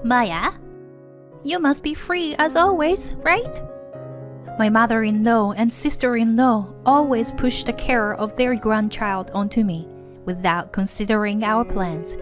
Maya, you must be free as always, right? My mother-in-law and sister-in-law always push the care of their grandchild onto me without considering our plans,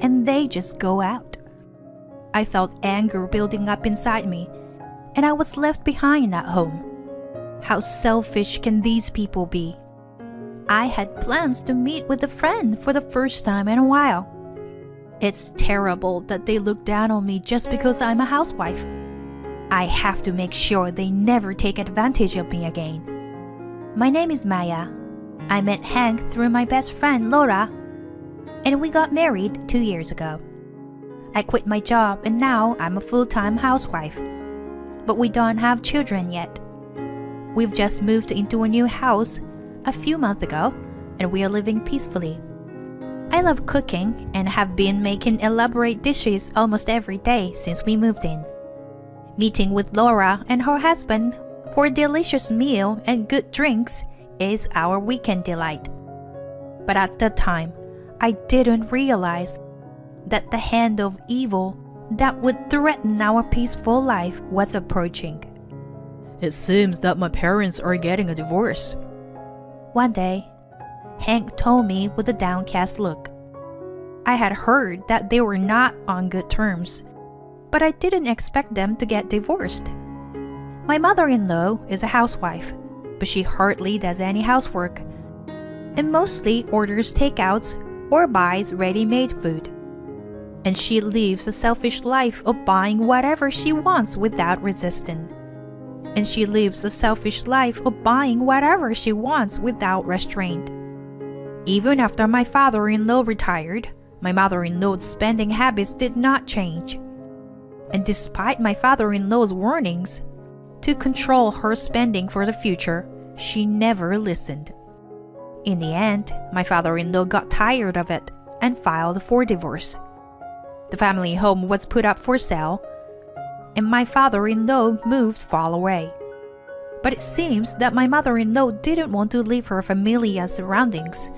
and they just go out. I felt anger building up inside me, and I was left behind at home. How selfish can these people be? I had plans to meet with a friend for the first time in a while. It's terrible that they look down on me just because I'm a housewife. I have to make sure they never take advantage of me again. My name is Maya. I met Hank through my best friend Laura, and we got married 2 years ago. I quit my job and now I'm a full-time housewife. But we don't have children yet. We've just moved into a new house a few months ago, and we are living peacefully. I love cooking and have been making elaborate dishes almost every day since we moved in. Meeting with Laura and her husband for a delicious meal and good drinks is our weekend delight. But at that time, I didn't realize that the hand of evil that would threaten our peaceful life was approaching. It seems that my parents are getting a divorce. One day, Hank told me with a downcast look. I had heard that they were not on good terms, but I didn't expect them to get divorced. My mother-in-law is a housewife, but she hardly does any housework, and mostly orders takeouts or buys ready-made food. And she lives a selfish life of buying whatever she wants without resistance. And she lives a selfish life of buying whatever she wants without restraint. Even after my father-in-law retired, my mother-in-law's spending habits did not change. And despite my father-in-law's warnings to control her spending for the future, she never listened. In the end, my father-in-law got tired of it and filed for divorce. The family home was put up for sale, and my father-in-law moved far away. But it seems that my mother-in-law didn't want to leave her familiar surroundings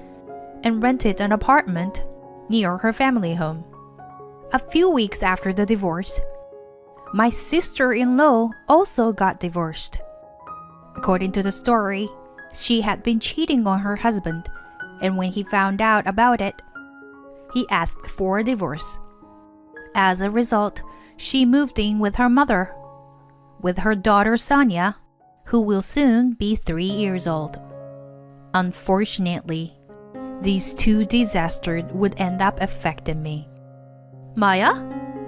and rented an apartment near her family home. A few weeks after the divorce, my sister-in-law also got divorced. According to the story, she had been cheating on her husband, and when he found out about it, he asked for a divorce. As a result, she moved in with her mother, with her daughter Sonia, who will soon be 3 years old. Unfortunately, these two disasters would end up affecting me. Maya,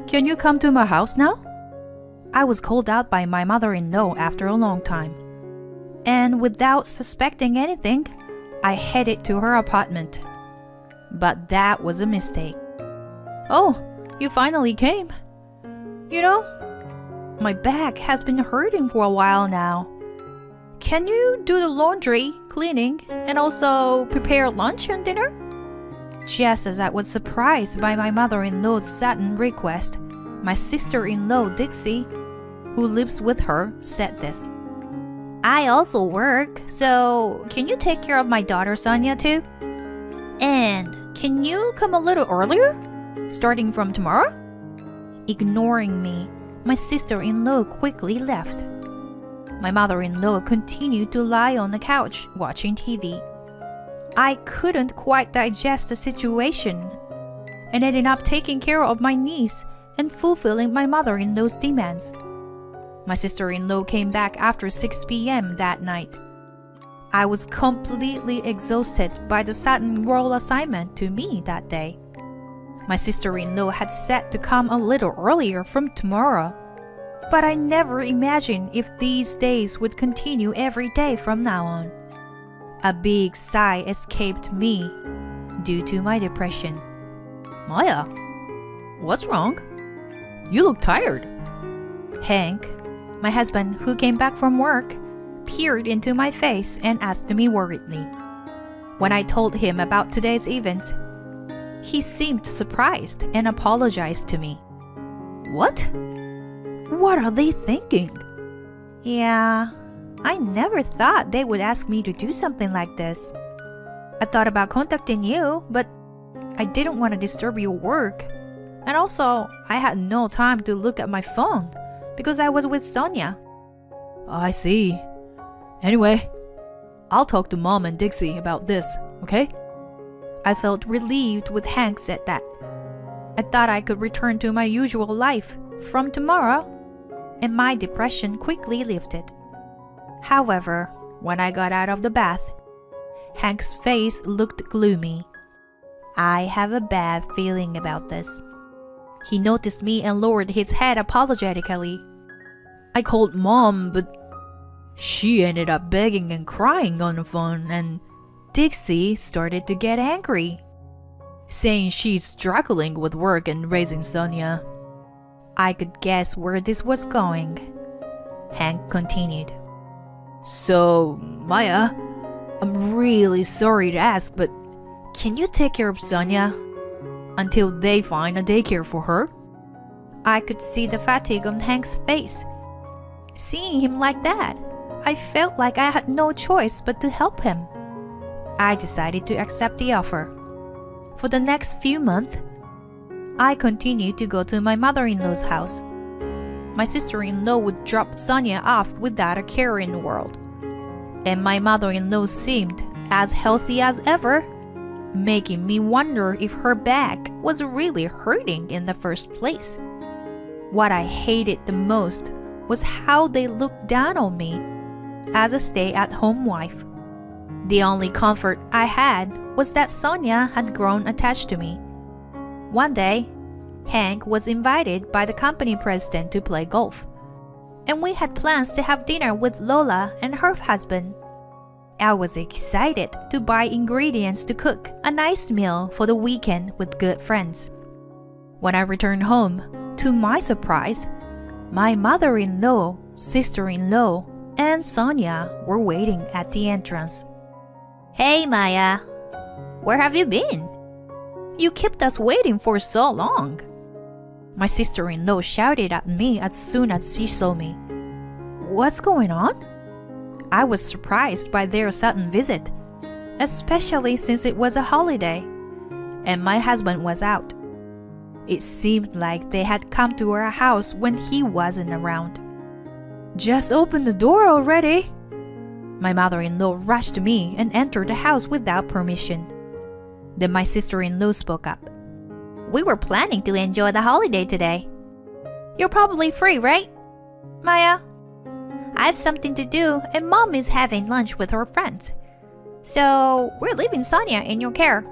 can you come to my house now? I was called out by my mother-in-law after a long time, and without suspecting anything, I headed to her apartment. But that was a mistake. Oh, you finally came. You know, my back has been hurting for a while now. Can you do the laundry, cleaning, and also prepare lunch and dinner? Just as I was surprised by my mother-in-law's sudden request, my sister-in-law Dixie, who lives with her, said this. I also work, so can you take care of my daughter Sonia too? And can you come a little earlier, starting from tomorrow? Ignoring me, my sister-in-law quickly left. My mother-in-law continued to lie on the couch watching TV. I couldn't quite digest the situation and ended up taking care of my niece and fulfilling my mother-in-law's demands. My sister-in-law came back after 6 p.m. that night. I was completely exhausted by the sudden role assignment to me that day. My sister-in-law had said to come a little earlier from tomorrow, but I never imagined if these days would continue every day from now on. A big sigh escaped me due to my depression. Maya, what's wrong? You look tired. Hank, my husband who came back from work, peered into my face and asked me worriedly. When I told him about today's events, he seemed surprised and apologized to me. What? What are they thinking? Yeah, I never thought they would ask me to do something like this. I thought about contacting you, but I didn't want to disturb your work. And also, I had no time to look at my phone because I was with Sonia. I see. Anyway, I'll talk to Mom and Dixie about this, okay? I felt relieved when Hank said that. I thought I could return to my usual life from tomorrow, and my depression quickly lifted. However, when I got out of the bath, Hank's face looked gloomy. I have a bad feeling about this. He noticed me and lowered his head apologetically. I called Mom, but she ended up begging and crying on the phone, and Dixie started to get angry, saying she's struggling with work and raising Sonia. I could guess where this was going. Hank continued. So, Maya, I'm really sorry to ask, but can you take care of Sonia until they find a daycare for her? I could see the fatigue on Hank's face. Seeing him like that, I felt like I had no choice but to help him. I decided to accept the offer. For the next few months, I continued to go to my mother-in-law's house. My sister-in-law would drop Sonia off without a care in the world. And my mother-in-law seemed as healthy as ever, making me wonder if her back was really hurting in the first place. What I hated the most was how they looked down on me as a stay-at-home wife. The only comfort I had was that Sonia had grown attached to me. One day, Hank was invited by the company president to play golf, and we had plans to have dinner with Lola and her husband. I was excited to buy ingredients to cook a nice meal for the weekend with good friends. When I returned home, to my surprise, my mother-in-law, sister-in-law, and Sonia were waiting at the entrance. Hey, Maya. Where have you been? You kept us waiting for so long. My sister-in-law shouted at me as soon as she saw me. What's going on? I was surprised by their sudden visit, especially since it was a holiday, and my husband was out. It seemed like they had come to our house when he wasn't around. Just open the door already. My mother-in-law rushed to me and entered the house without permission. Then my sister-in-law spoke up. We were planning to enjoy the holiday today. You're probably free, right, Maya? I have something to do, and Mom is having lunch with her friends. So, we're leaving Sonia in your care,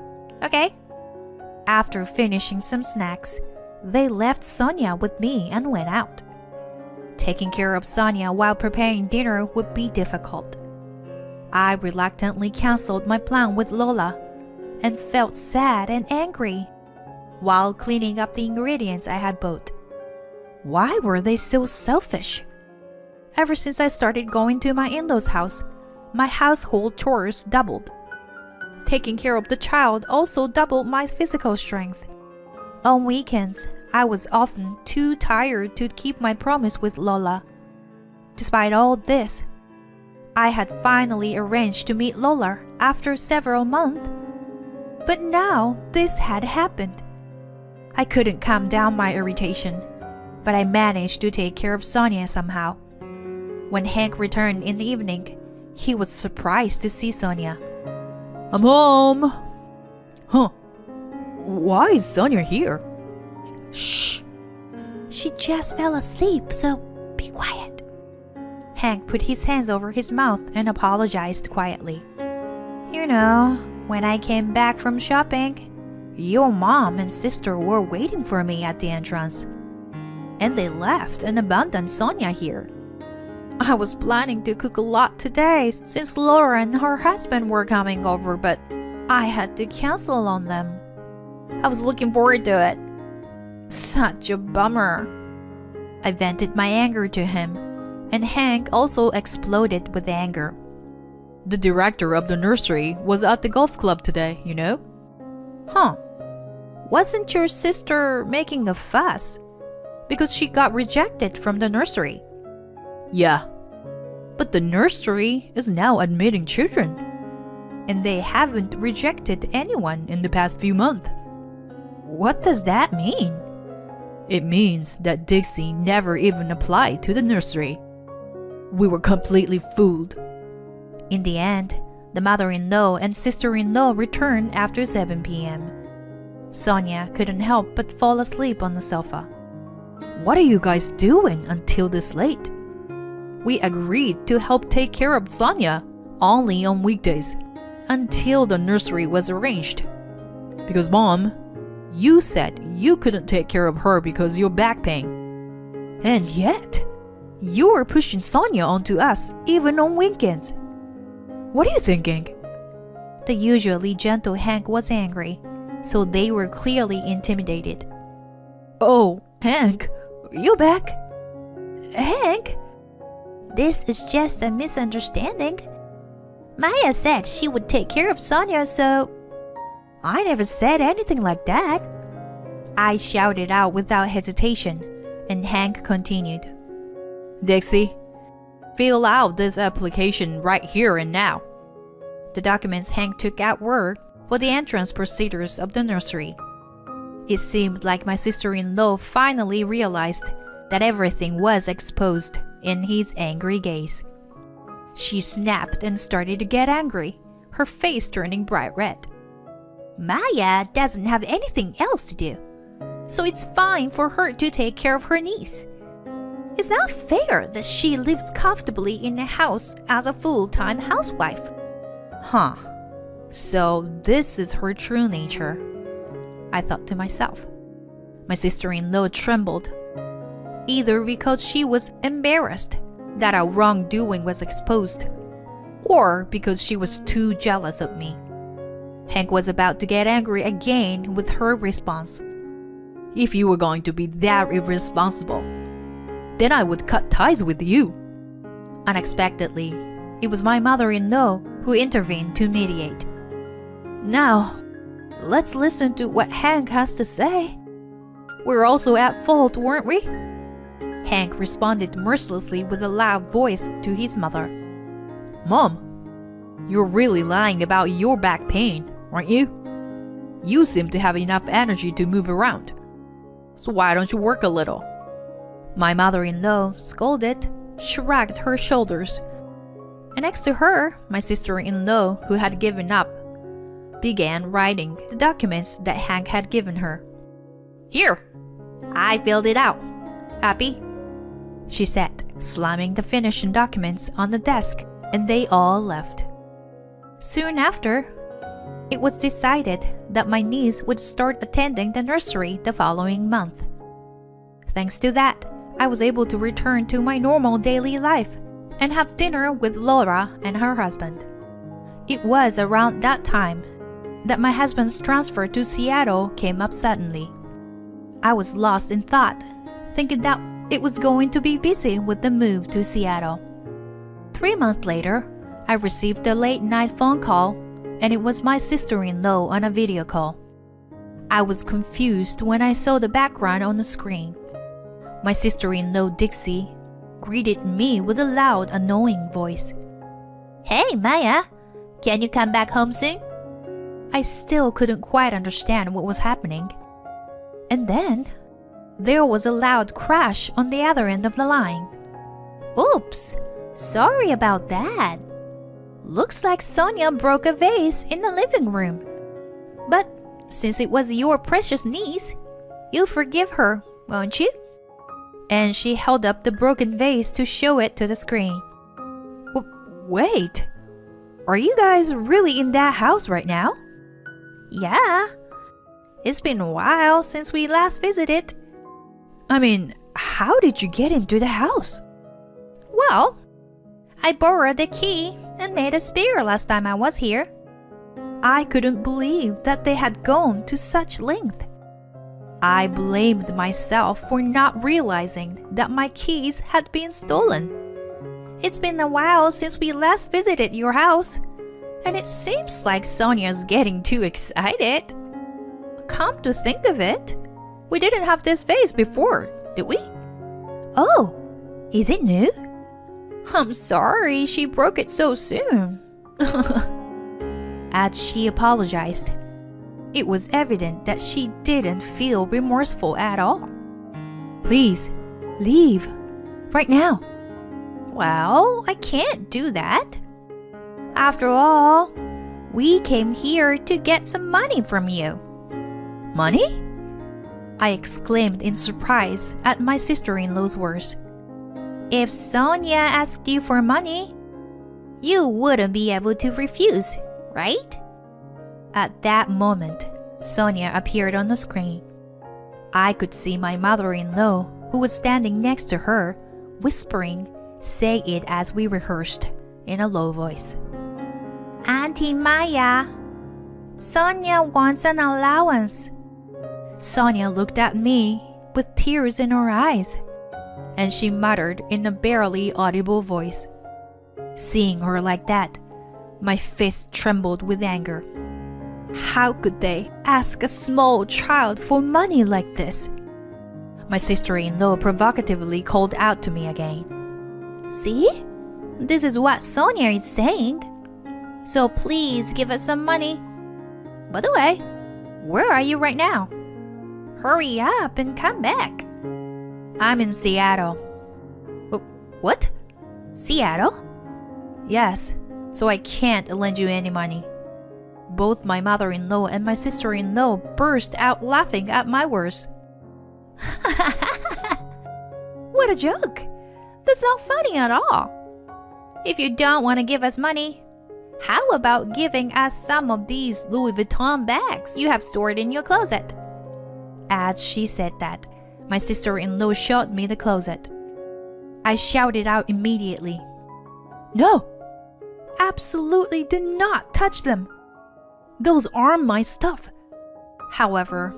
okay? After finishing some snacks, they left Sonia with me and went out. Taking care of Sonia while preparing dinner would be difficult. I reluctantly canceled my plan with Lola and felt sad and angry while cleaning up the ingredients I had bought. Why were they so selfish? Ever since I started going to my in-laws' house, my household chores doubled. Taking care of the child also doubled my physical strength. On weekends, I was often too tired to keep my promise with Lola. Despite all this, I had finally arranged to meet Lola after several months. But now this had happened. I couldn't calm down my irritation, but I managed to take care of Sonia somehow. When Hank returned in the evening, he was surprised to see Sonia. I'm home. Huh. Why is Sonia here? Shh. She just fell asleep, so be quiet. Hank put his hands over his mouth and apologized quietly. You know, when I came back from shopping, your mom and sister were waiting for me at the entrance. And they left and abandoned Sonia here. I was planning to cook a lot today since Laura and her husband were coming over, but I had to cancel on them. I was looking forward to it. Such a bummer. I vented my anger to him, and Hank also exploded with anger. The director of the nursery was at the golf club today, you know? Huh. Wasn't your sister making a fuss because she got rejected from the nursery? Yeah. But the nursery is now admitting children, and they haven't rejected anyone in the past few months. What does that mean? It means that Dixie never even applied to the nursery. We were completely fooled. In the end, the mother-in-law and sister-in-law returned after 7 p.m. Sonia couldn't help but fall asleep on the sofa. What are you guys doing until this late? We agreed to help take care of Sonia only on weekdays until the nursery was arranged. Because Mom, you said you couldn't take care of her because of your back pain. And yet, you were pushing Sonia onto us even on weekends. What are you thinking? The usually gentle Hank was angry, so they were clearly intimidated. Oh, Hank, you back? Hank? This is just a misunderstanding. Maya said she would take care of Sonia, so... I never said anything like that. I shouted out without hesitation, and Hank continued. Dixie, fill out this application right here and now. The documents Hank took out were for the entrance procedures of the nursery. It seemed like my sister-in-law finally realized that everything was exposed in his angry gaze. She snapped and started to get angry, her face turning bright red. Maya doesn't have anything else to do, so it's fine for her to take care of her niece. It's not fair that she lives comfortably in a house as a full-time housewife. Huh. So this is her true nature, I thought to myself. My sister-in-law trembled, either because she was embarrassed that our wrongdoing was exposed, or because she was too jealous of me. Hank was about to get angry again with her response. If you were going to be that irresponsible, then I would cut ties with you. Unexpectedly, it was my mother-in-law who intervened to mediate. Now, let's listen to what Hank has to say. We're also at fault, weren't we? Hank responded mercilessly with a loud voice to his mother. Mom, you're really lying about your back pain, aren't you? You seem to have enough energy to move around. So why don't you work a little? My mother-in-law scolded, shrugged her shoulders, and next to her, my sister-in-law, who had given up, began writing the documents that Hank had given her. Here, I filled it out. Happy? She said, slamming the finished documents on the desk, and they all left. Soon after, it was decided that my niece would start attending the nursery the following month. Thanks to that, I was able to return to my normal daily life and have dinner with Laura and her husband. It was around that time that my husband's transfer to Seattle came up suddenly. I was lost in thought, thinking that it was going to be busy with the move to Seattle. 3 months later, I received a late-night phone call, and it was my sister-in-law on a video call. I was confused when I saw the background on the screen. My sister-in-law, Dixie, greeted me with a loud, annoying voice. Hey, Maya, can you come back home soon? I still couldn't quite understand what was happening. And then, there was a loud crash on the other end of the line. Oops, sorry about that. Looks like Sonia broke a vase in the living room. But since it was your precious niece, you'll forgive her, won't you? And she held up the broken vase to show it to the screen. Wait, are you guys really in that house right now? Yeah. It's been a while since we last visited. I mean, how did you get into the house? Well, I borrowed the key and made a spare last time I was here. I couldn't believe that they had gone to such length. I blamed myself for not realizing that my keys had been stolen. It's been a while since we last visited your house, and it seems like Sonia's getting too excited. Come to think of it, we didn't have this vase before, did we? Oh, is it new? I'm sorry she broke it so soon. As she apologized, it was evident that she didn't feel remorseful at all. Please, leave. Right now. Well, I can't do that. After all, we came here to get some money from you. Money? I exclaimed in surprise at my sister-in-law's words. If Sonia asked you for money, you wouldn't be able to refuse, right? At that moment, Sonia appeared on the screen. I could see my mother-in-law, who was standing next to her, whispering, say it as we rehearsed, in a low voice. Auntie Maya, Sonia wants an allowance. Sonia looked at me with tears in her eyes, and she muttered in a barely audible voice. Seeing her like that, my fist trembled with anger. How could they ask a small child for money like this? My sister-in-law provocatively called out to me again. See? This is what Sonia is saying. So please give us some money. By the way, where are you right now? Hurry up and come back. I'm in Seattle. What? Seattle? Yes, so I can't lend you any money. Both my mother-in-law and my sister-in-law burst out laughing at my words. What a joke! That's not funny at all. If you don't want to give us money, how about giving us some of these Louis Vuitton bags you have stored in your closet? As she said that, my sister-in-law showed me the closet. I shouted out immediately. No! Absolutely do not touch them! Those aren't my stuff. However,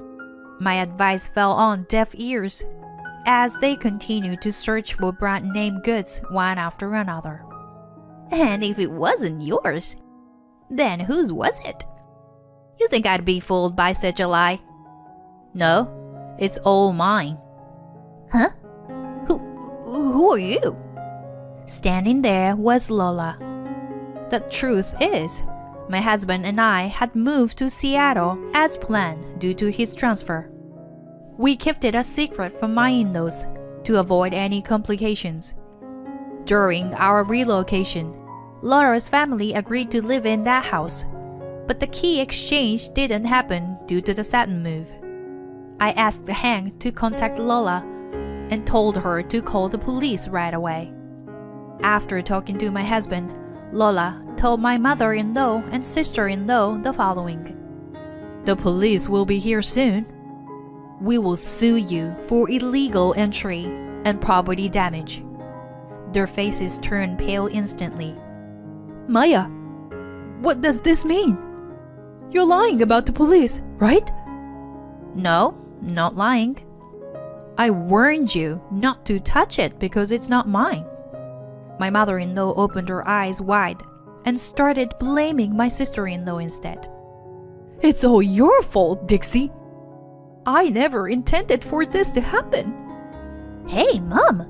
my advice fell on deaf ears as they continued to search for brand-name goods one after another. And if it wasn't yours, then whose was it? You think I'd be fooled by such a lie? No, it's all mine. Huh? Who are you? Standing there was Lola. The truth is, my husband and I had moved to Seattle as planned due to his transfer. We kept it a secret from my in-laws to avoid any complications. During our relocation, Laura's family agreed to live in that house, but the key exchange didn't happen due to the sudden move. I asked Hank to contact Lola and told her to call the police right away. After talking to my husband, Lola told my mother-in-law and sister-in-law the following. The police will be here soon. We will sue you for illegal entry and property damage. Their faces turned pale instantly. Maya, what does this mean? You're lying about the police, right? No, not lying. I warned you not to touch it because it's not mine. My mother-in-law opened her eyes wide and started blaming my sister-in-law instead. It's all your fault, Dixie. I never intended for this to happen. Hey, Mom!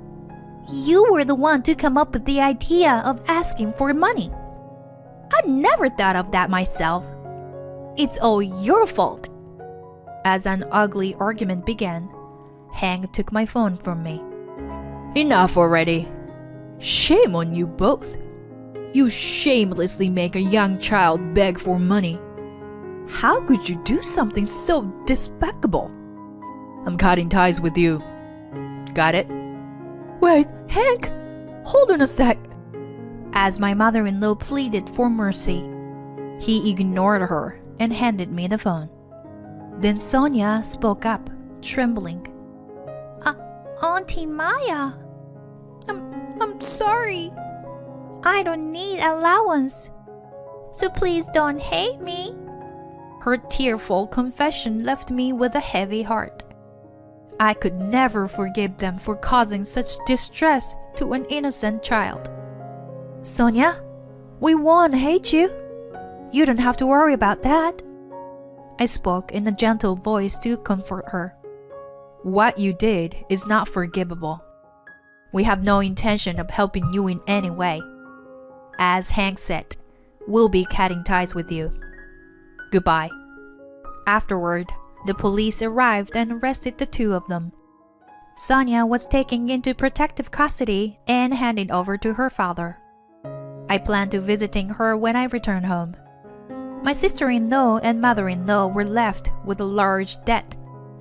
You were the one to come up with the idea of asking for money. I never thought of that myself. It's all your fault. As an ugly argument began, Hank took my phone from me. Enough already. Shame on you both. You shamelessly make a young child beg for money. How could you do something so despicable? I'm cutting ties with you. Got it? Wait, Hank! Hold on a sec. As my mother-in-law pleaded for mercy, he ignored her and handed me the phone. Then Sonia spoke up, trembling. Auntie Maya, I'm sorry. I don't need allowance, so please don't hate me. Her tearful confession left me with a heavy heart. I could never forgive them for causing such distress to an innocent child. Sonia, we won't hate you. You don't have to worry about that. I spoke in a gentle voice to comfort her. What you did is not forgivable. We have no intention of helping you in any way. As Hank said, we'll be cutting ties with you. Goodbye. Afterward, the police arrived and arrested the two of them. Sonia was taken into protective custody and handed over to her father. I plan to visiting her when I return home. My sister-in-law and mother-in-law were left with a large debt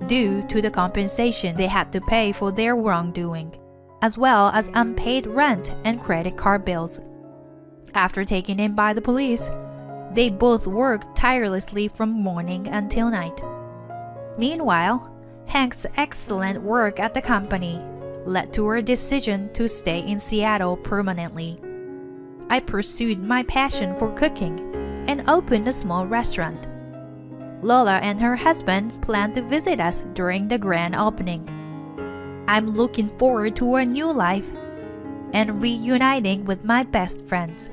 due to the compensation they had to pay for their wrongdoing, as well as unpaid rent and credit card bills. After taken in by the police, they both worked tirelessly from morning until night. Meanwhile, Hank's excellent work at the company led to her decision to stay in Seattle permanently. I pursued my passion for cooking and opened a small restaurant. Lola and her husband plan to visit us during the grand opening. I'm looking forward to a new life and reuniting with my best friends.